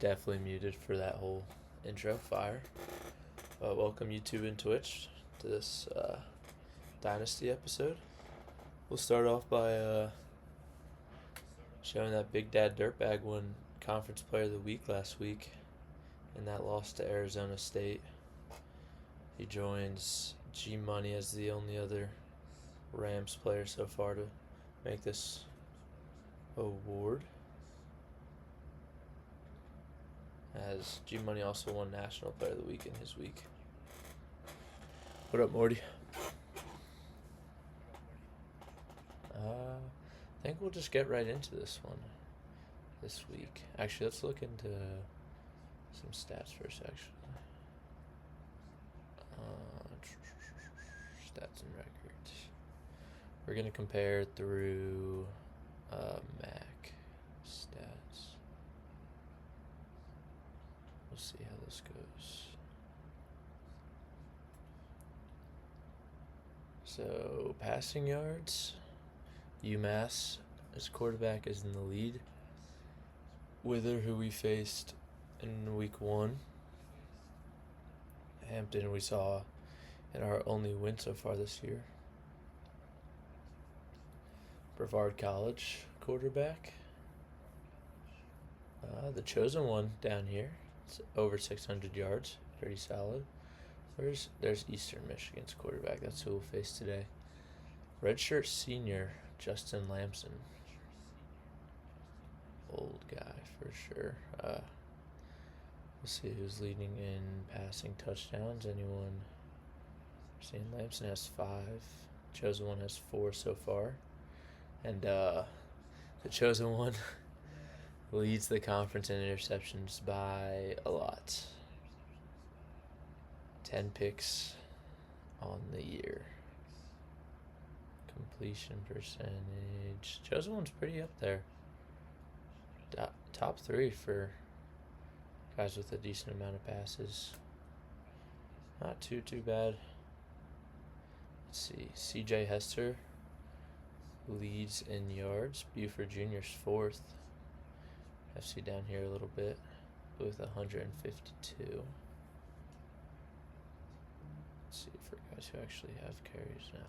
definitely muted for that whole intro. Fire. Welcome YouTube and Twitch to this Dynasty episode. We'll start off by showing that Big Dad Dirtbag won Conference Player of the Week last week in that loss to Arizona State. He joins G Money as the only other Rams player so far to make this award, as G Money also won National Player of the Week in his week. What up, Morty? I think we'll just get right into this one this week. Actually, let's look into some stats first, actually. Stats and records. We're going to compare through Mac stats. We'll see how this goes. So, passing yards. UMass, as quarterback, is in the lead. Wither, who we faced in week 1. Hampton, we saw in our only win so far this year. Brevard College quarterback. The chosen one down here. It's over 600 yards. Pretty solid. There's Eastern Michigan's quarterback. That's who we'll face today. Redshirt senior Justin Lamson. Old guy for sure. We'll see who's leading in passing touchdowns. Anyone? Seeing Lamson has 5. Chosen one has 4 so far. And the chosen one leads the conference in interceptions by a lot. 10 picks on the year. Completion percentage. Chosen one's pretty up there. Top 3 for guys with a decent amount of passes. Not too bad. Let's see. CJ Hester leads in yards. Buford Jr.'s 4th. FC down here a little bit with 152. Let's see for guys who actually have carries now.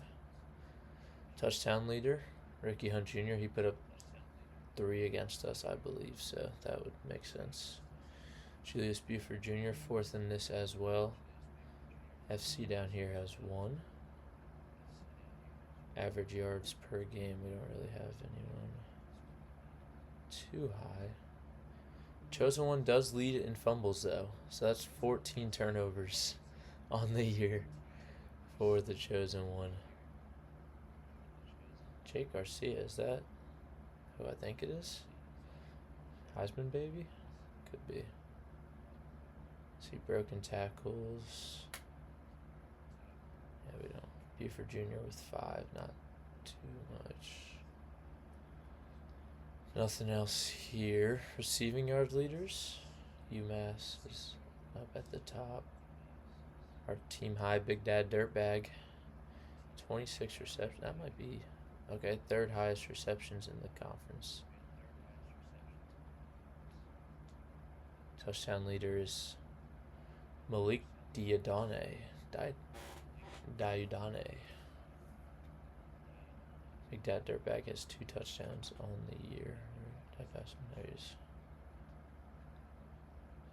Touchdown leader, Ricky Hunt Jr. He put up 3 against us, I believe, so that would make sense. Julius Buford Jr., 4th in this as well. FC down here has 1. Average yards per game, we don't really have anyone too high. Chosen one does lead in fumbles, though, so that's 14 turnovers on the year for the chosen one. Jake Garcia, is that who I think it is? Heisman baby? Could be. See broken tackles. Yeah, we don't. Buford Jr. with 5, not too much. Nothing else here. Receiving yard leaders. UMass is up at the top. Our team high, Big Dad Dirtbag. 26 receptions. That might be, okay, 3rd highest receptions in the conference. Touchdown leader is Malik Diudane. Big Dad Dirtbag has 2 touchdowns on the year. Did I pass him? There he is.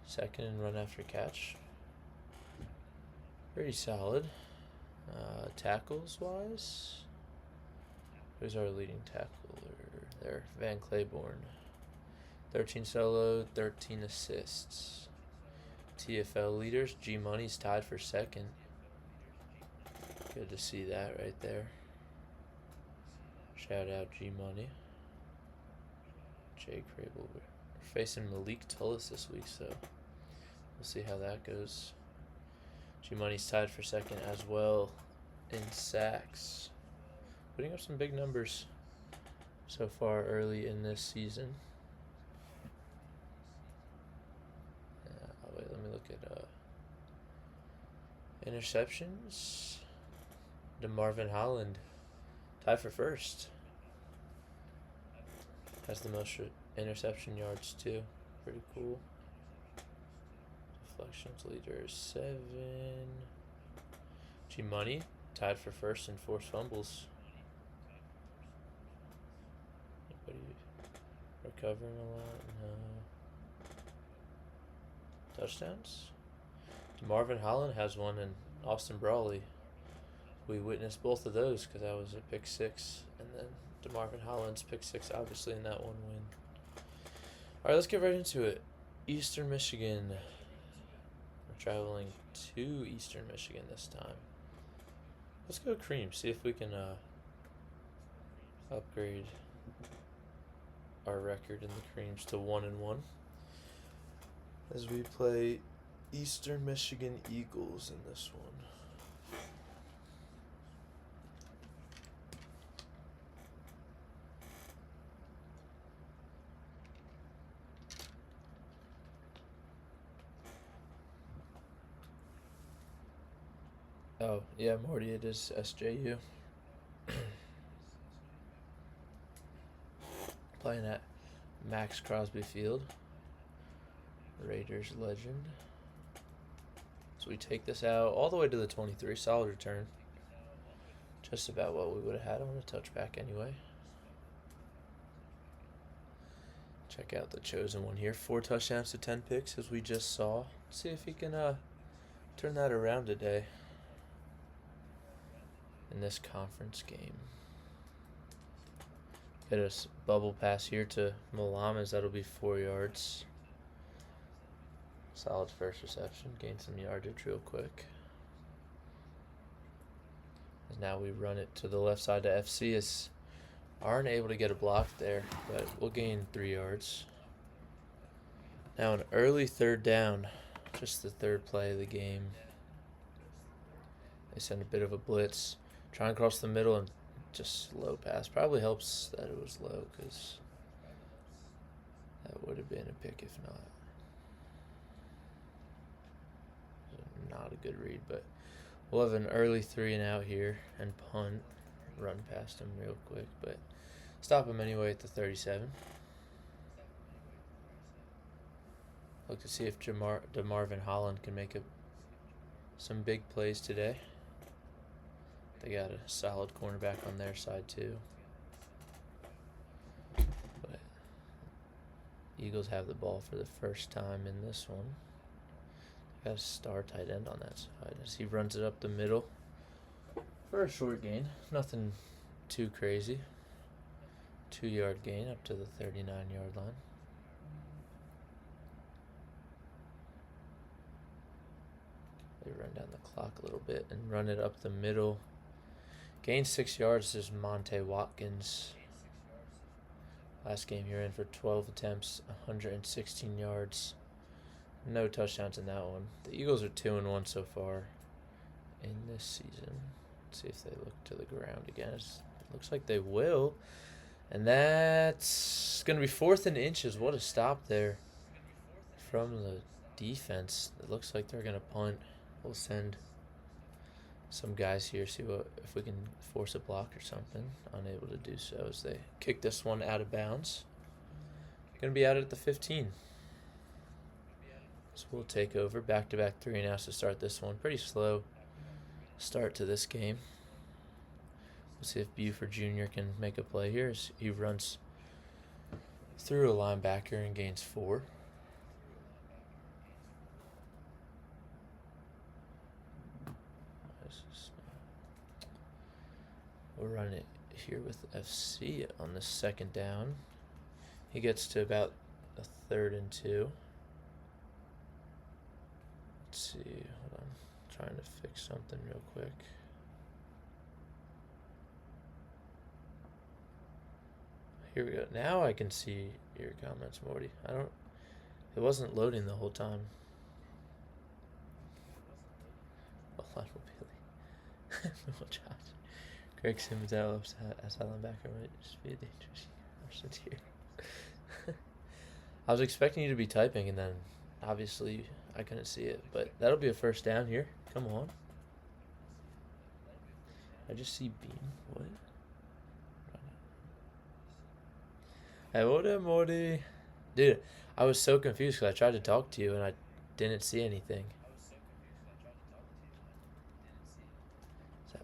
2nd in run after catch. Pretty solid. Tackles wise, who's our leading tackler there? Van Claiborne. 13 solo, 13 assists. TFL leaders, G Money's tied for 2nd. Good to see that right there. Shout out G Money. Jay Crable. We're facing Malik Tullis this week, so we'll see how that goes. G Money's tied for 2nd as well in sacks. Putting up some big numbers so far early in this season. Wait, let me look at interceptions. DeMarvin Holland tied for 1st. Has the most interception yards too. Pretty cool. Deflections leader is 7. G Money tied for first in forced fumbles. Anybody recovering a lot? No. Touchdowns? Marvin Holland has one, and Austin Brawley. We witnessed both of those because that was a pick 6, and then DeMarvin Holland's pick 6 obviously in that one win. Alright, let's get right into it. Eastern Michigan. We're traveling to Eastern Michigan this time. Let's go cream, see if we can upgrade our record in the creams to 1-1 as we play Eastern Michigan Eagles in this one. Oh, yeah, Morty, it is SJU. Playing at Max Crosby Field. Raiders legend. So we take this out all the way to the 23. Solid return. Just about what we would have had on a touchback anyway. Check out the chosen one here. 4 touchdowns to 10 picks as we just saw. Let's see if he can turn that around today in this conference game. Get a bubble pass here to Malamas. That'll be 4 yards. Solid first reception. Gain some yardage real quick. And now we run it to the left side to FC. As aren't able to get a block there, but we'll gain 3 yards. Now an early 3rd down. Just the 3rd play of the game. They send a bit of a blitz. Try and cross the middle and just slow pass. Probably helps that it was low because that would have been a pick if not. Not a good read, but we'll have an early 3 and out here and punt. Run past him real quick, but stop him anyway at the 37. Look to see if DeMarvin Holland can make some big plays today. They got a solid cornerback on their side too. But Eagles have the ball for the first time in this one. Got a star tight end on that side as he runs it up the middle for a short gain. Nothing too crazy. 2-yard gain up to the 39-yard line. They run down the clock a little bit and run it up the middle. Gain 6 yards is Monte Watkins. Last game you're in for 12 attempts, 116 yards. No touchdowns in that one. The Eagles are 2-1 so far in this season. Let's see if they look to the ground again. It looks like they will. And that's going to be 4th and inches. What a stop there from the defense. It looks like they're going to punt. We'll send some guys here, see if we can force a block or something. Unable to do so as they kick this one out of bounds. Going to be out at the 15. So we'll take over. Back-to-back 3-and-outs to start this one. Pretty slow start to this game. We'll see if Buford Jr. can make a play here as he runs through a linebacker and gains 4. We'll run it here with FC on the 2nd down. He gets to about a 3rd and 2. Let's see. Hold on. I'm trying to fix something real quick. Here we go. Now I can see your comments, Morty. It wasn't loading the whole time. A lot of Billy. Josh. Greg Simmons out as linebacker might just be a dangerous person here. I was expecting you to be typing, and then obviously I couldn't see it. But that'll be a 1st down here. Come on. I just see Beam. What? Hey, what up, Morty? Dude, I was so confused because I tried to talk to you, and Didn't see anything.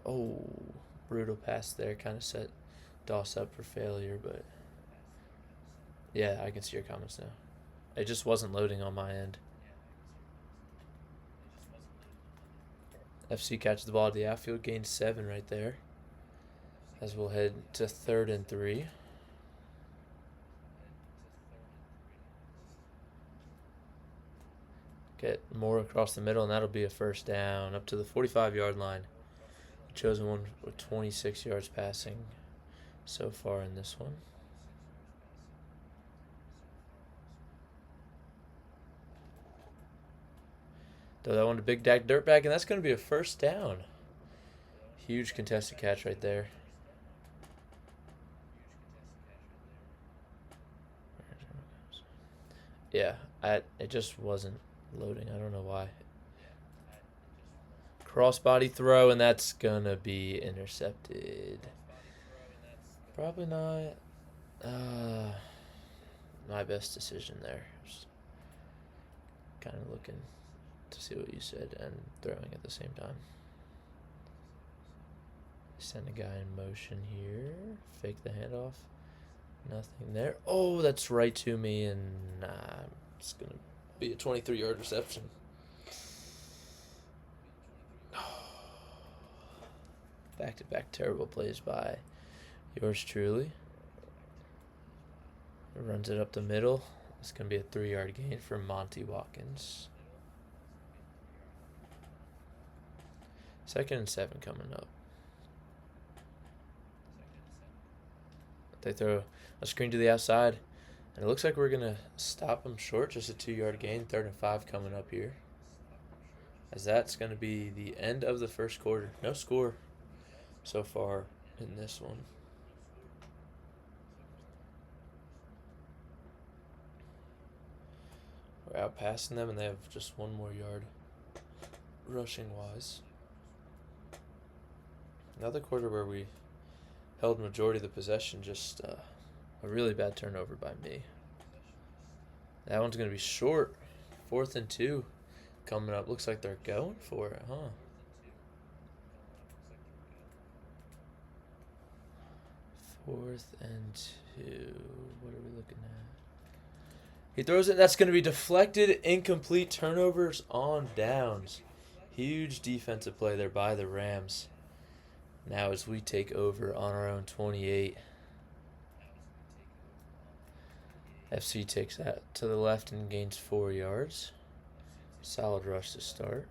Oh, brutal pass there. Kind of set Doss up for failure, but yeah, I can see your comments now. It just wasn't loading on my end. FC catches the ball at the outfield, gains 7 right there. As we'll head to 3rd and 3. Get more across the middle, and that'll be a first down up to the 45-yard line. Chosen one with 26 yards passing so far in this one. Throw that one to Big Dak Dirtbag, and that's going to be a first down. Huge contested catch right there. Yeah, it just wasn't loading. I don't know why. Crossbody throw, and that's going to be intercepted. Probably not my best decision there. Just kind of looking to see what you said and throwing at the same time. Send a guy in motion here. Fake the handoff. Nothing there. Oh, that's right to me, and it's going to be a 23-yard reception. Back-to-back terrible plays by yours truly. Runs it up the middle. It's going to be a 3-yard gain for Monty Watkins. 2nd and 7 coming up. They throw a screen to the outside, and it looks like we're going to stop them short. Just a 2-yard gain. 3rd and 5 coming up here. As that's going to be the end of the first quarter. No score so far in this one. We're out passing them, and they have just 1 more yard rushing-wise. Another quarter where we held majority of the possession, just a really bad turnover by me. That one's going to be short. 4th and 2 coming up. Looks like they're going for it, huh? Fourth and 2. What are we looking at? He throws it. That's going to be deflected. Incomplete. Turnovers on downs. Huge defensive play there by the Rams. Now as we take over on our own 28. FC takes that to the left and gains 4 yards. Solid rush to start.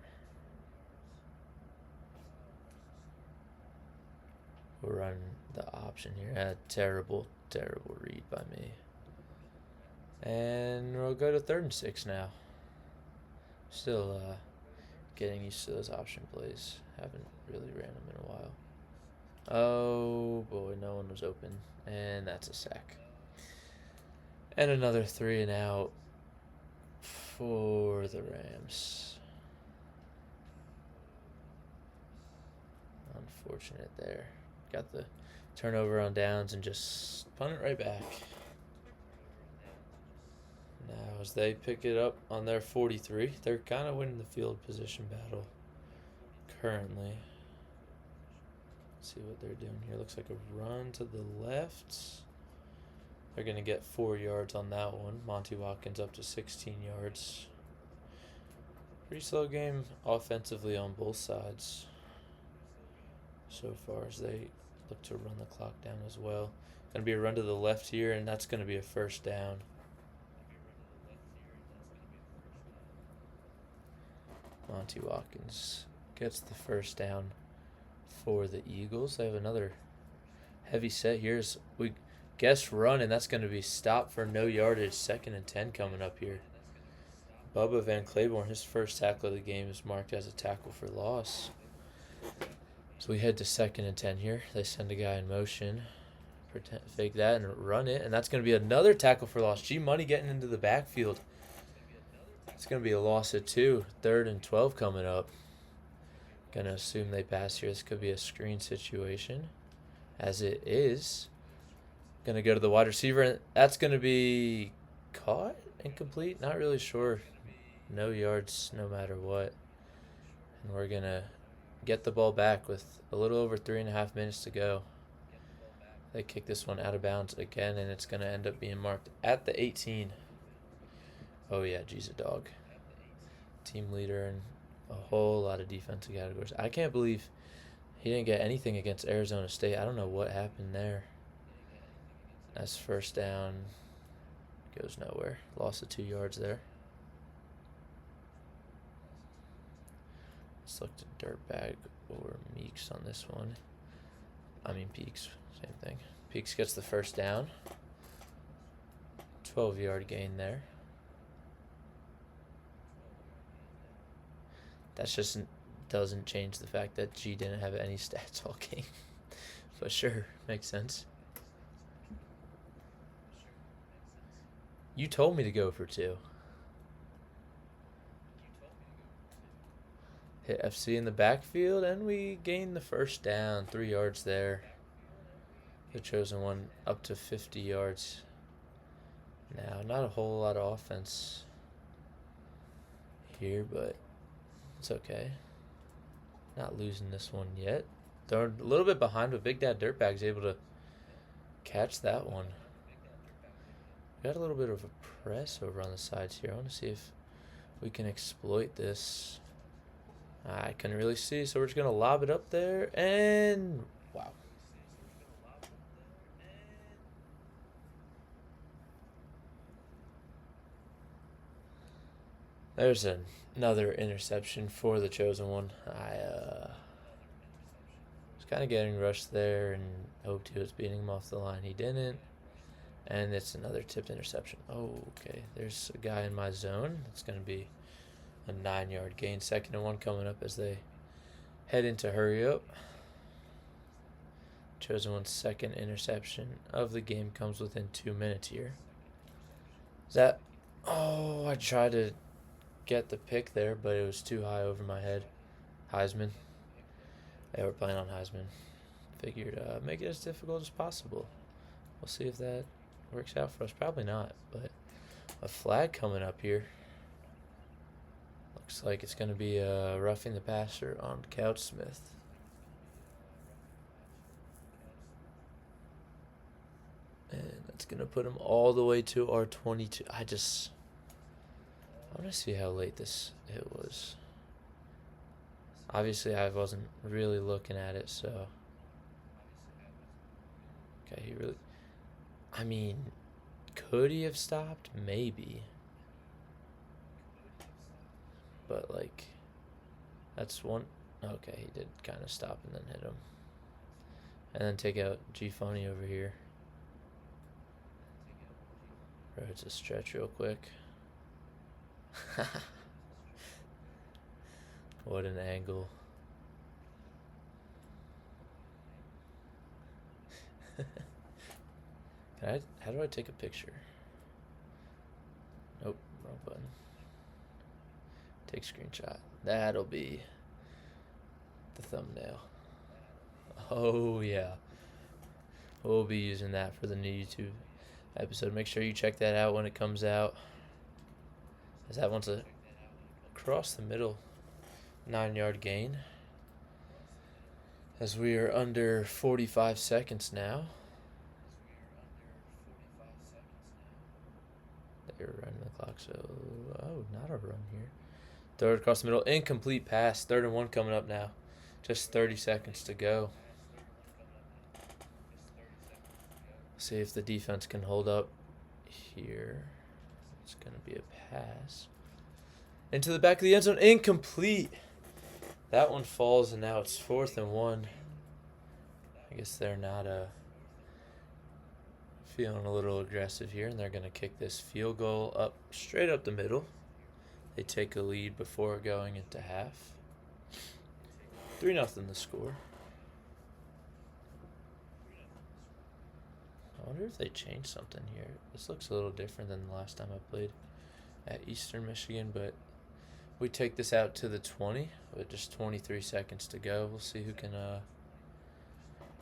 We'll run the option here. Terrible read by me. And we'll go to 3rd and 6 now. Still getting used to those option plays. Haven't really ran them in a while. Oh boy, no one was open. And that's a sack. And another 3 and out for the Rams. Unfortunate there. Got the turnover on downs and just punt it right back. Now as they pick it up on their 43, they're kind of winning the field position battle currently. Let's see what they're doing here. Looks like a run to the left. They're going to get 4 yards on that one. Monty Watkins up to 16 yards. Pretty slow game offensively on both sides so far as they look to run the clock down as well. Going to be a run to the left here, and that's going to be a first down. Monty Watkins gets the first down for the Eagles. They have another heavy set here. As we guess run, and that's going to be stopped for no yardage. 2nd and 10 coming up here. Bubba Van Claiborne, his first tackle of the game, is marked as a tackle for loss. So we head to 2nd and 10 here. They send a guy in motion. Fake that and run it. And that's going to be another tackle for loss. G Money getting into the backfield. It's going to be a loss at 2. 3rd and 12 coming up. Going to assume they pass here. This could be a screen situation. As it is. Going to go to the wide receiver. And that's going to be caught? Incomplete? Not really sure. no yards no matter what. And we're going to get the ball back with a little over 3.5 minutes to go. They kick this one out of bounds again, and it's going to end up being marked at the 18. Oh, yeah, geez, a dog. Team leader and a whole lot of defensive categories. I can't believe he didn't get anything against Arizona State. I don't know what happened there. That's first down. Goes nowhere. Loss of 2 yards there. Let's look to Dirtbag or Meeks on this one. I mean Peaks. Same thing. Peaks gets the first down. 12-yard gain there. That just doesn't change the fact that G didn't have any stats all game. But sure, makes sense. You told me to go for 2. Hit FC in the backfield, and we gain the first down. 3 yards there. The chosen one up to 50 yards. Now, not a whole lot of offense here, but it's okay. Not losing this one yet. They're a little bit behind, but Big Dad Dirtbag's able to catch that one. Got a little bit of a press over on the sides here. I want to see if we can exploit this. I couldn't really see, so we're just going to lob it up there, and wow. There's another interception for the chosen one. I was kind of getting rushed there and hoped he was beating him off the line. He didn't. And it's another tipped interception. Oh, okay. There's a guy in my zone. It's going to be a 9-yard gain. 2nd and 1 coming up as they head into hurry up. Chosen one's 2nd interception of the game comes within 2 minutes here. Is that... Oh, I tried to get the pick there, but it was too high over my head. Heisman. They were playing on Heisman. Figured make it as difficult as possible. We'll see if that works out for us. Probably not, but a flag coming up here. Looks like it's going to be roughing the passer on Couch Smith. And that's going to put him all the way to our 22. I want to see how late this hit was. Obviously, I wasn't really looking at it, so. Okay, he really... I mean, could he have stopped? Maybe. But, like, that's one... Okay, he did kind of stop and then hit him. And then take out G-Funny over here. It's a stretch real quick. What an angle. How do I take a picture? Nope, wrong button. Take screenshot. That'll be the thumbnail. Oh yeah. We'll be using that for the new YouTube episode. Make sure you check that out when it comes out. As that one's across the middle 9-yard gain. As we are under 45 seconds now. They're running the clock, so not a run here. Third across the middle, incomplete pass. 3rd and 1 coming up now. Just 30 seconds to go. See if the defense can hold up here. It's going to be a pass. Into the back of the end zone, incomplete. That one falls, and now it's 4th and 1. I guess they're not feeling a little aggressive here, and they're going to kick this field goal up straight up the middle. They take a lead before going into half. 3-0 the score. I wonder if they changed something here. This looks a little different than the last time I played at Eastern Michigan, but we take this out to the 20 with just 23 seconds to go. We'll see who can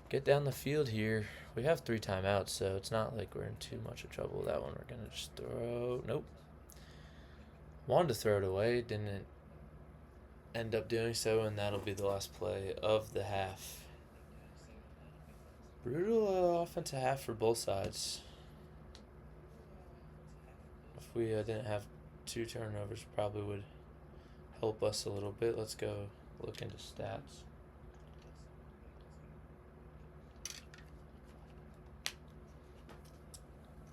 get down the field here. We have 3 timeouts, so it's not like we're in too much of trouble with that one. We're going to just throw... Nope. Wanted to throw it away, didn't end up doing so, and that'll be the last play of the half. Brutal offensive half for both sides. If we didn't have 2 turnovers, probably would help us a little bit. Let's go look into stats.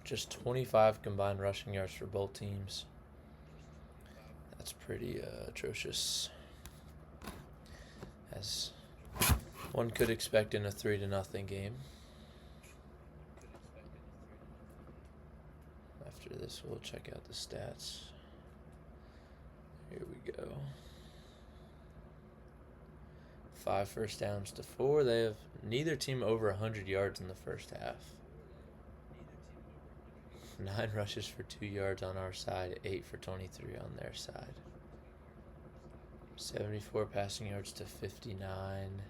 Just 25 combined rushing yards for both teams. That's pretty atrocious, as one could expect in a 3-0 game. After this, we'll check out the stats. Here we go. 5 first downs to 4. They have neither team over 100 yards in the first half. 9 rushes for 2 yards on our side, 8 for 23 on their side. 74 passing yards to 59.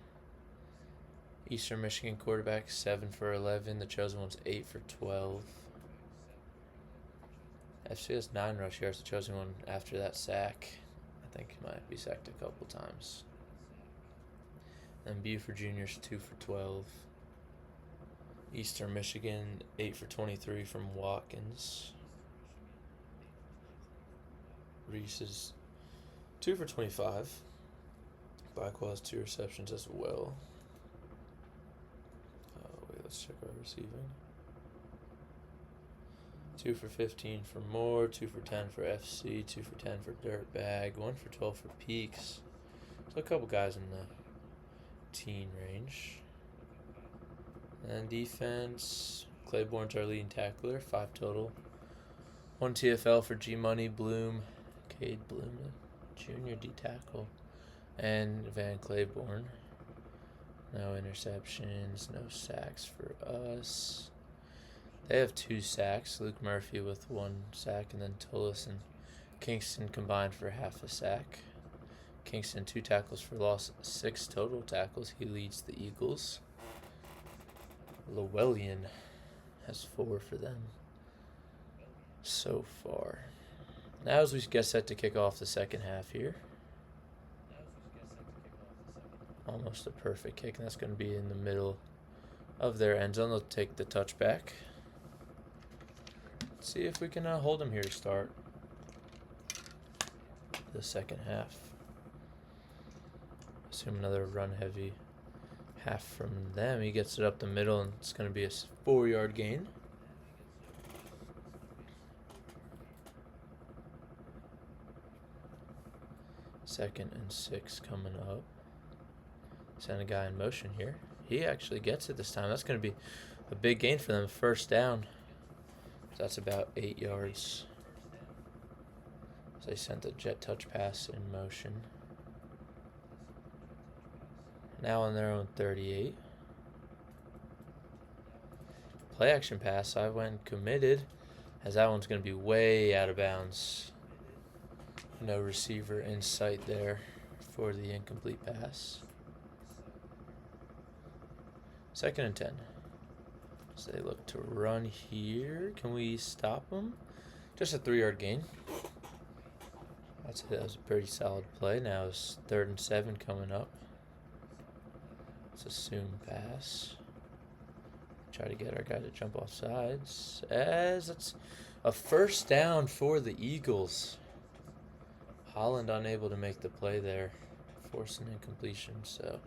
Eastern Michigan quarterback 7 for 11. The chosen one's 8 for 12. FC has 9 rush yards. The chosen one after that sack, I think he might be sacked a couple times. And Buford Jr.'s 2 for 12. Eastern Michigan 8 for 23 from Watkins. Reese is 2 for 25. Blackwell has 2 receptions as well. Let's check our receiving. 2 for 15 for Moore, 2 for 10 for FC, 2 for 10 for Dirtbag, 1 for 12 for Peaks. So a couple guys in the teen range. And defense, Claiborne's our leading tackler, 5 total. 1 TFL for G Money, Bloom, Cade Bloom, junior D tackle, and Van Claiborne. No interceptions, no sacks for us. They have 2 sacks. Luke Murphy with 1 sack, and then Tullis and Kingston combined for half a sack. Kingston 2 tackles for loss, 6 total tackles. He leads the Eagles. Llewellyn has 4 for them so far. Now as we get set to kick off the second half here. Almost a perfect kick, and that's going to be in the middle of their end zone. They'll take the touchback. Let's see if we can hold them here to start the second half. Assume another run-heavy half from them. He gets it up the middle, and it's going to be a 4-yard gain. Second and 6 coming up. Send a guy in motion here. He actually gets it this time. That's going to be a big gain for them. First down. That's about 8 yards. So they sent the jet touch pass in motion. Now on their own 38. Play action pass. I went committed, as that one's going to be way out of bounds. No receiver in sight there for the incomplete pass. Second and 10. So they look to run here. Can we stop them? Just a 3-yard gain. That was a pretty solid play. Now it's 3rd and 7 coming up. Let's assume pass. Try to get our guy to jump off sides. As it's a first down for the Eagles. Holland unable to make the play there, forcing incompletion. So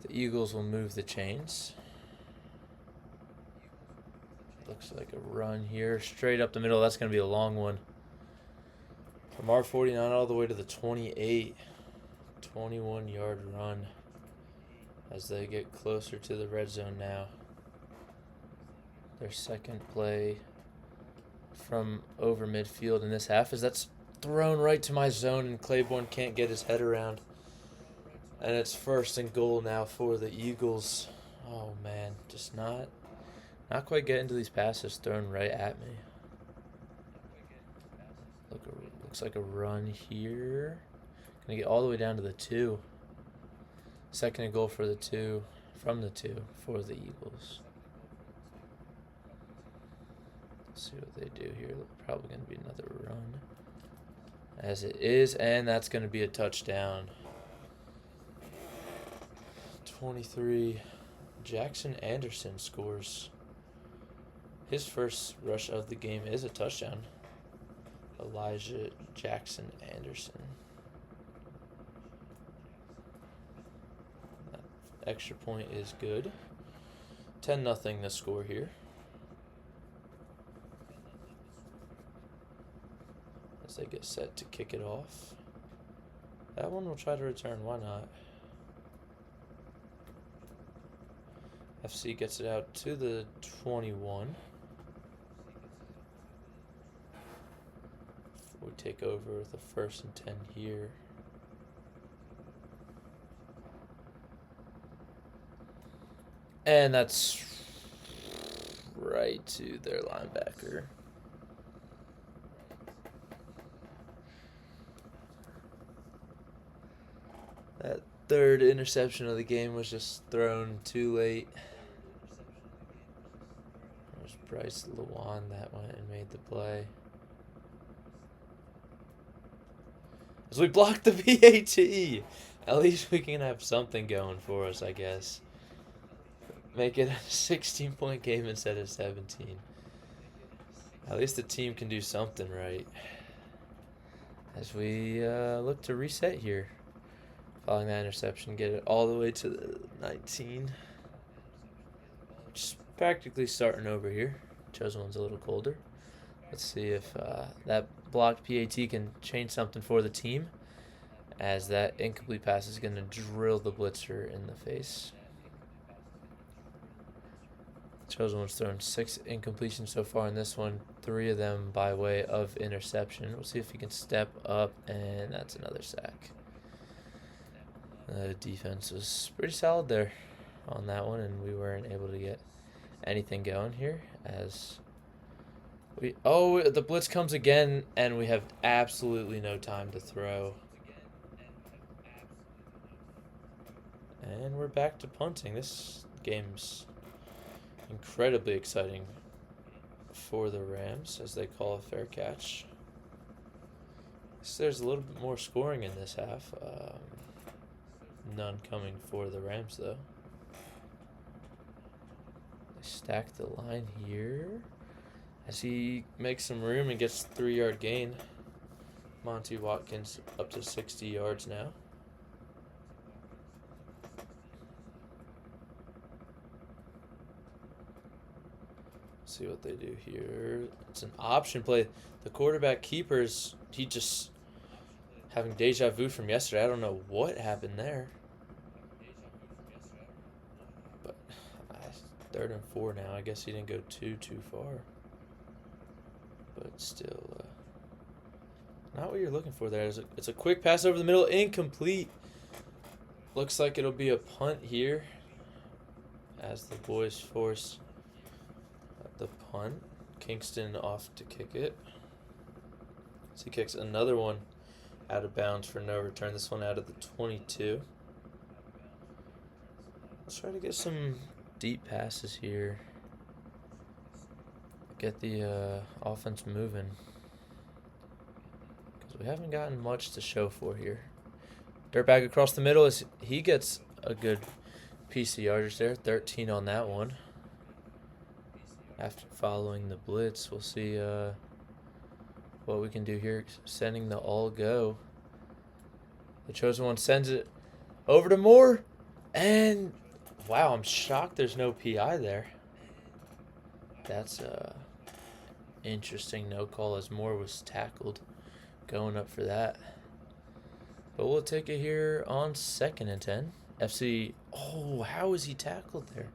the Eagles will move the chains. Looks like a run here, straight up the middle. That's going to be a long one. From our 49 all the way to the 28. 21-yard run as they get closer to the red zone now. Their second play from over midfield in this half is that's thrown right to my zone, and Claiborne can't get his head around. And it's 1st and goal now for the Eagles. Oh, man, just not quite getting to these passes thrown right at me. Looks like a run here. Gonna get all the way down to the 2. Second and goal for the 2, from the 2 for the Eagles. Let's see what they do here. Probably gonna be another run. as it is, and that's going to be a touchdown. 23. Jackson Anderson scores. His first rush of the game is a touchdown. Elijah Jackson Anderson. That extra point is good. 10-0 the score here. As they get set to kick it off. That one will try to return, why not? FC gets it out to the 21. We take over with a 1st and 10 here. And that's right to their linebacker. That third interception of the game was just thrown too late. It was Bryce Lewan that went and made the play. As we block the PAT. At least we can have something going for us, I guess. Make it a 16-point game instead of 17. At least the team can do something right. As we look to reset here. Following that interception, get it all the way to the 19. Just practically starting over here. Chosen one's a little colder. Let's see if that blocked PAT can change something for the team, as that incomplete pass is going to drill the blitzer in the face. Chosen one's thrown 6 incompletions so far in this one, 3 of them by way of interception. We'll see if he can step up, and that's another sack. The defense was pretty solid there on that one, and we weren't able to get anything going here as the blitz comes again, and we have absolutely no time to throw. And we're back to punting. This game's incredibly exciting for the Rams as they call a fair catch. So there's a little bit more scoring in this half. None coming for the Rams, though. They stack the line here as he makes some room and gets a 3-yard gain. Monty Watkins up to 60 yards now. See what they do here. It's an option play. The quarterback keepers, he just having deja vu from yesterday. I don't know what happened there. But 3rd and 4 now. I guess he didn't go too far. But still, not what you're looking for there. It's a quick pass over the middle. Incomplete. Looks like it'll be a punt here as the boys force the punt. Kingston off to kick it. So he kicks another one out of bounds for no return. This one out of the 22. Let's try to get some deep passes here. Get the offense moving. Because we haven't gotten much to show for here. Dirtbag across the middle as he gets a good piece of yardage there. 13 on that one. After following the blitz, we'll see what we can do here. Sending the all go. The chosen one sends it over to Moore. And wow, I'm shocked there's no PI there. That's interesting no call as Moore was tackled going up for that. But we'll take it here on 2nd and 10. FC, how was he tackled there?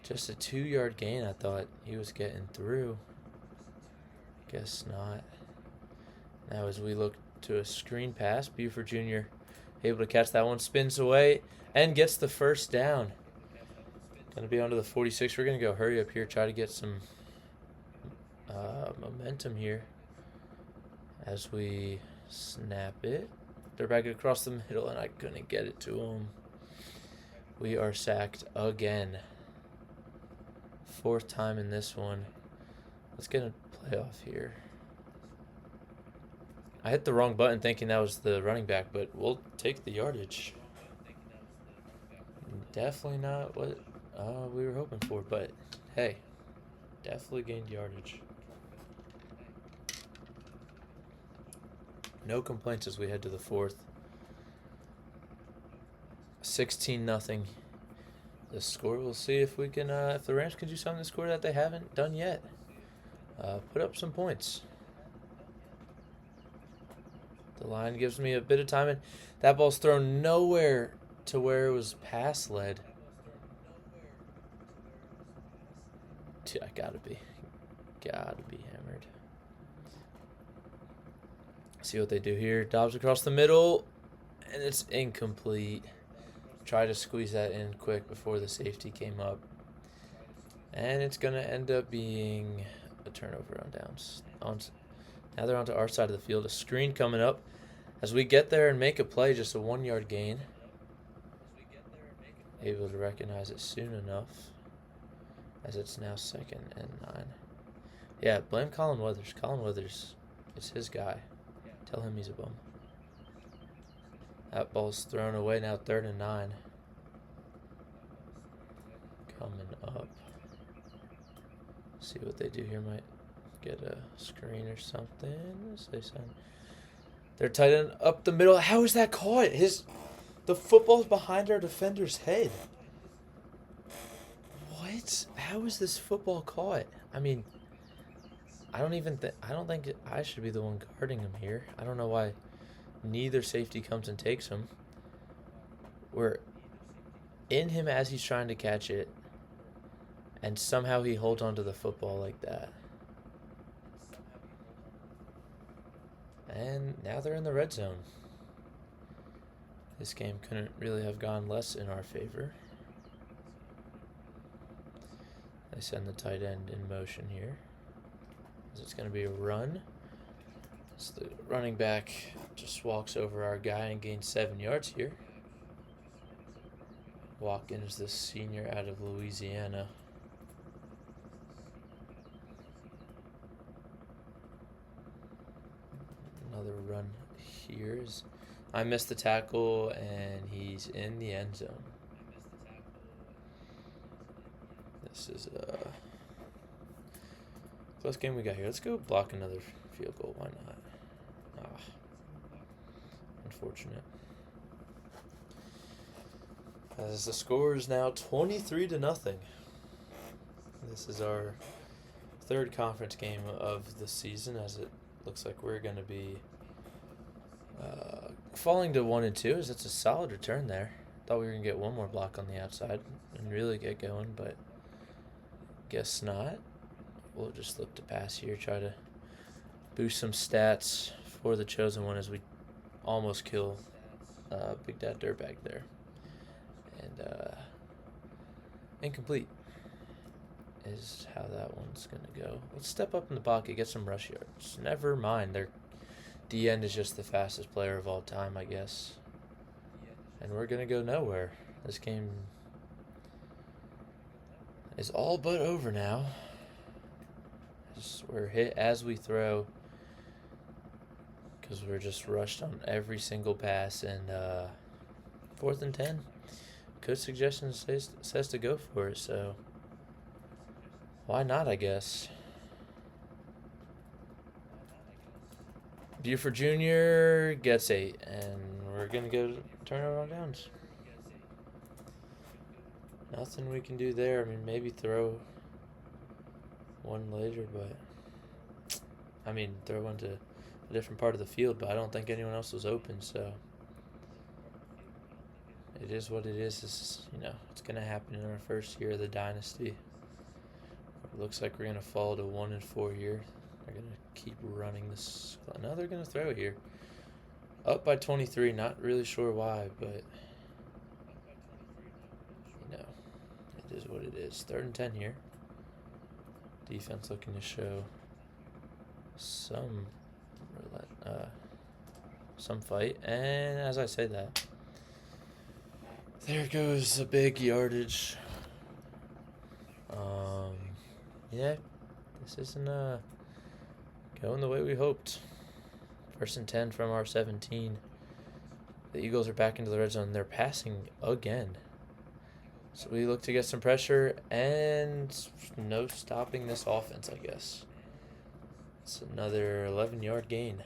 Just a 2-yard gain. I thought he was getting through. Guess not. Now as we look to a screen pass, Buford Jr. able to catch that one, spins away, and gets the 1st down. Going to be onto the 46. We're going to go hurry up here, try to get some momentum here as we snap it. They're back across the middle, and I couldn't get it to him. We are sacked again. 4th time in this one. Let's get a playoff here. I hit the wrong button thinking that was the running back, but we'll take the yardage. Definitely not what we were hoping for, but hey, definitely gained yardage. No complaints as we head to the fourth. 16-0. The score. We'll see if we can. If the Rams can do something to score that they haven't done yet. Put up some points. The line gives me a bit of time, and that ball's thrown nowhere to where it was pass led. I gotta be hammered. See what they do here. Dobbs across the middle, and it's incomplete. Try to squeeze that in quick before the safety came up. And it's going to end up being a turnover on downs. Now they're onto our side of the field. A screen coming up. As we get there and make a play, just a 1-yard gain. Able to recognize it soon enough, as it's now 2nd and 9. Yeah, blame Colin Weathers. Colin Weathers is his guy. Tell him he's a bum. That ball's thrown away, now 3rd and 9. Coming up. See what they do here. Might get a screen or something. They're tight end up the middle. How is that caught? The football's behind our defender's head. What? How is this football caught? I mean, I don't think I should be the one guarding him here. I don't know why neither safety comes and takes him. We're in him as he's trying to catch it, and somehow he holds onto the football like that. And now they're in the red zone. This game couldn't really have gone less in our favor. They send the tight end in motion here. It's going to be a run. So the running back just walks over our guy and gains 7 yards here. Watkins, the senior out of Louisiana. Another run here. I missed the tackle, and he's in the end zone. This is a close game we got here. Let's go block another field goal. Why not? Unfortunate. As the score is now 23-0. This is our 3rd conference game of the season, as it looks like we're going to be falling to 1-2, as it's a solid return there. Thought we were going to get one more block on the outside and really get going, but guess not. We'll just look to pass here, try to boost some stats for the chosen one as we almost kill Big Dad Dirtbag there. And incomplete is how that one's going to go. Let's step up in the pocket, get some rush yards. Never mind, their D-end is just the fastest player of all time, I guess. And we're going to go nowhere. This game is all but over now. We're hit as we throw, because we're just rushed on every single pass. And 4th and 10. Coach suggestion says to go for it, so why not, I guess. Buford Jr. gets 8, and we're going to go turnover on downs. Nothing we can do there. I mean, maybe throw one later, but throw one to a different part of the field, but I don't think anyone else was open, so it is what it is. It's going to happen in our first year of the dynasty. It looks like we're going to fall to 1-4 here. They're going to keep running this. Now they're going to throw here. Up by 23, not really sure why, but it is what it is. 3rd and 10 here. Defense looking to show some fight, and as I say that, there goes a big yardage. This isn't going the way we hoped. First and 10 from our 17. The Eagles are back into the red zone. They're passing again. So we look to get some pressure and no stopping this offense, I guess. It's another 11-yard gain.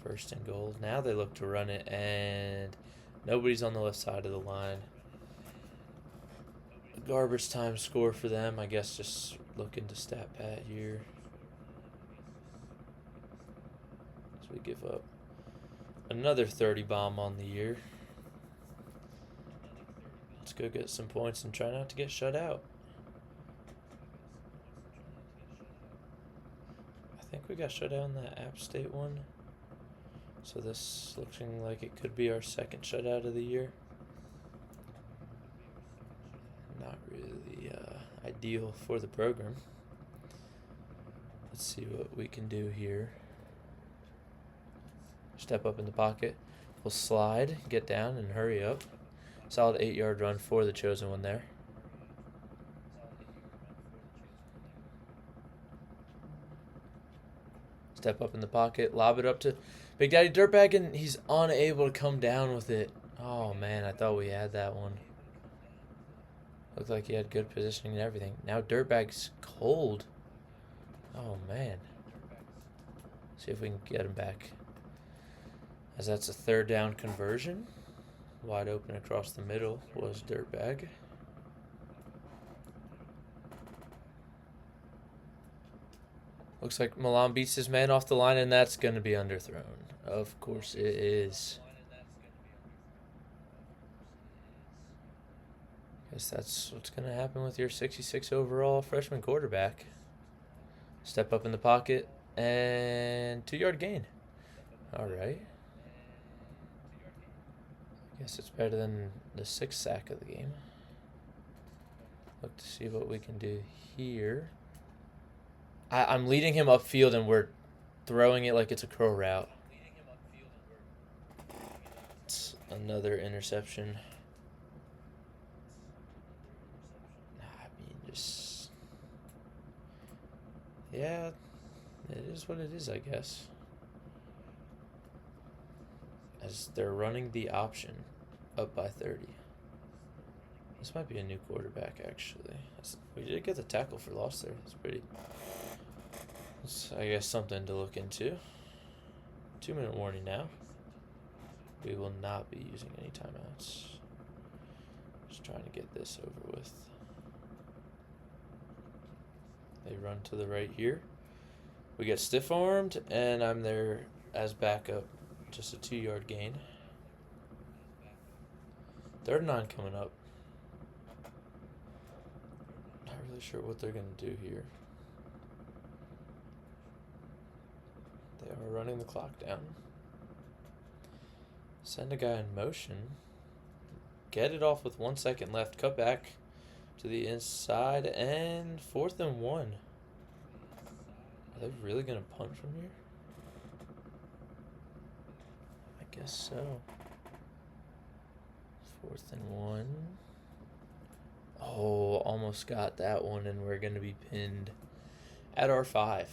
First and goal. Now they look to run it, and nobody's on the left side of the line. Garbage time score for them. I guess just looking to stat pad here. So we give up another 30 bomb on the year. Let's go get some points and try not to get shut out. I think we got shut out in that App State one. So this looking like it could be our second shutout of the year. Not really ideal for the program. Let's see what we can do here. Step up in the pocket. We'll slide, get down, and hurry up. Solid 8-yard run for the chosen one there. Step up in the pocket, lob it up to Big Daddy Dirtbag, and he's unable to come down with it. Oh, man, I thought we had that one. Looked like he had good positioning and everything. Now Dirtbag's cold. Oh, man. See if we can get him back. As that's a third down conversion. Wide open across the middle was Dirtbag. Looks like Milan beats his man off the line, and that's going to be underthrown. Of course it is. Guess that's what's going to happen with your 66 overall freshman quarterback. Step up in the pocket, and 2-yard gain. All right. Guess it's better than the 6th sack of the game. Look to see what we can do here. I'm leading him upfield, and we're throwing it like it's a crow route. It's another interception. Yeah, it is what it is, I guess. As they're running the option up by 30. This might be a new quarterback, actually. We did get the tackle for loss there. It's, I guess, something to look into. 2-minute warning now. We will not be using any timeouts. Just trying to get this over with. They run to the right here. We get stiff-armed, and I'm there as backup. Just a 2-yard gain. 3rd and 9 coming up. Not really sure what they're going to do here. They are running the clock down. Send a guy in motion. Get it off with 1 second left. Cut back to the inside, and 4th and 1. Are they really going to punt from here? I guess so. 4th and 1. Oh, almost got that one, and we're going to be pinned at our 5.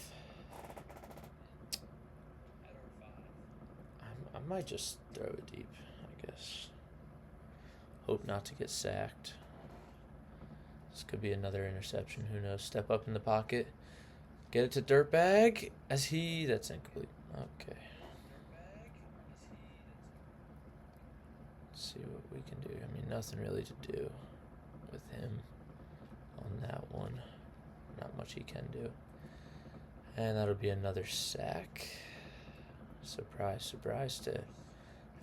I might just throw it deep, I guess. Hope not to get sacked. This could be another interception. Who knows? Step up in the pocket. Get it to Dirtbag. That's incomplete. Okay. Let's see what we can do. I mean, nothing really to do with him on that one. Not much he can do. And that'll be another sack. Surprise, surprise to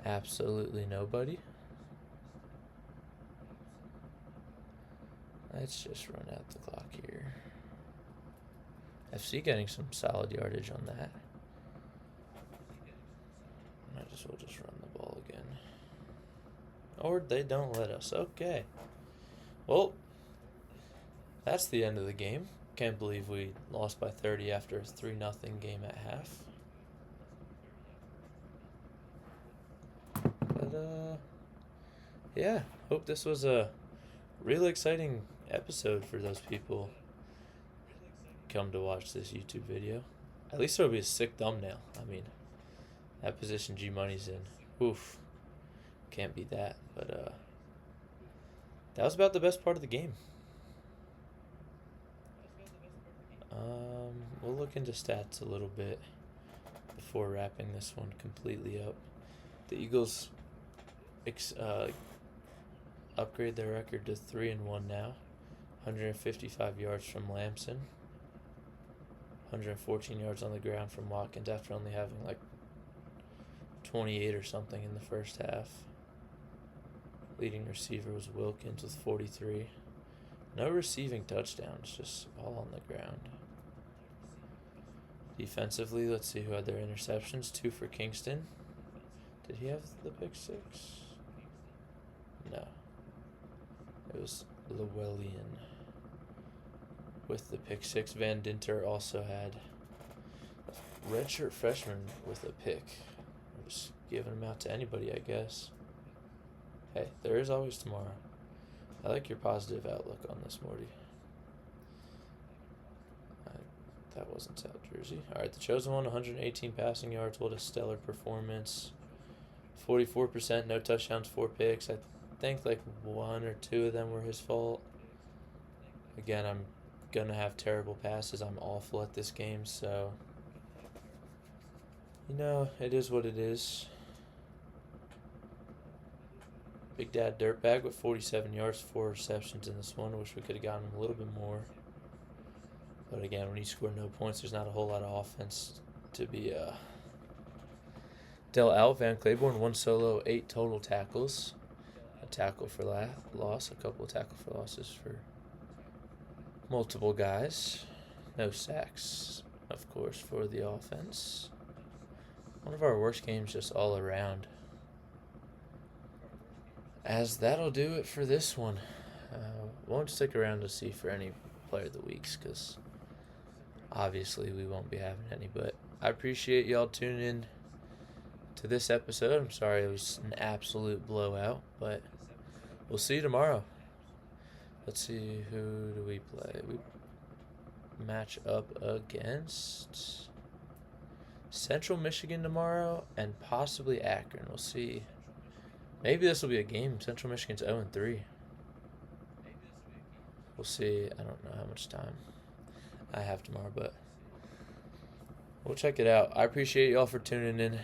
absolutely nobody. Let's just run out the clock here. FC getting some solid yardage on that. Might as well just run the ball again. Or they don't let us. Okay. Well, that's the end of the game. Can't believe we lost by 30 after a 3-0 game at half. But, yeah. Hope this was a really exciting episode for those people come to watch this YouTube video. At least it'll be a sick thumbnail. I mean, that position G Money's in. Oof. Can't beat that. But that was about the best part of the game. We'll look into stats a little bit before wrapping this one completely up. The Eagles upgrade their record to 3-1 now. 155 yards from Lamson. 114 yards on the ground from Watkins after only having like 28 or something in the first half. Leading receiver was Wilkins with 43. No receiving touchdowns, just all on the ground. Defensively, let's see who had their interceptions. 2 for Kingston. Did he have the pick 6? No. It was Llewellyn with the pick 6. Van Dinter also had a redshirt freshman with a pick. We're just giving them out to anybody, I guess. Hey, there is always tomorrow. I like your positive outlook on this, Morty. That wasn't South Jersey. All right, the chosen one, 118 passing yards. What a stellar performance. 44%, no touchdowns, 4 picks. I think like 1 or 2 of them were his fault. Again, I'm going to have terrible passes. I'm awful at this game, so, you know, it is what it is. Big Dad Dirtbag with 47 yards, 4 receptions in this one. Wish we could have gotten him a little bit more. But again, when you score no points, there's not a whole lot of offense to be dealt out. Van Claiborne, 1 solo, 8 total tackles. A tackle for loss, a couple of tackle for losses for multiple guys. No sacks, of course, for the offense. One of our worst games just all around. As that'll do it for this one. Won't stick around to see for any player of the weeks because obviously we won't be having any. But I appreciate y'all tuning in to this episode. I'm sorry it was an absolute blowout, but we'll see you tomorrow. Let's see, who do we play? We match up against Central Michigan tomorrow and possibly Akron. We'll see. Maybe this will be a game. Central Michigan's 0-3. We'll see. I don't know how much time I have tomorrow, but we'll check it out. I appreciate y'all for tuning in.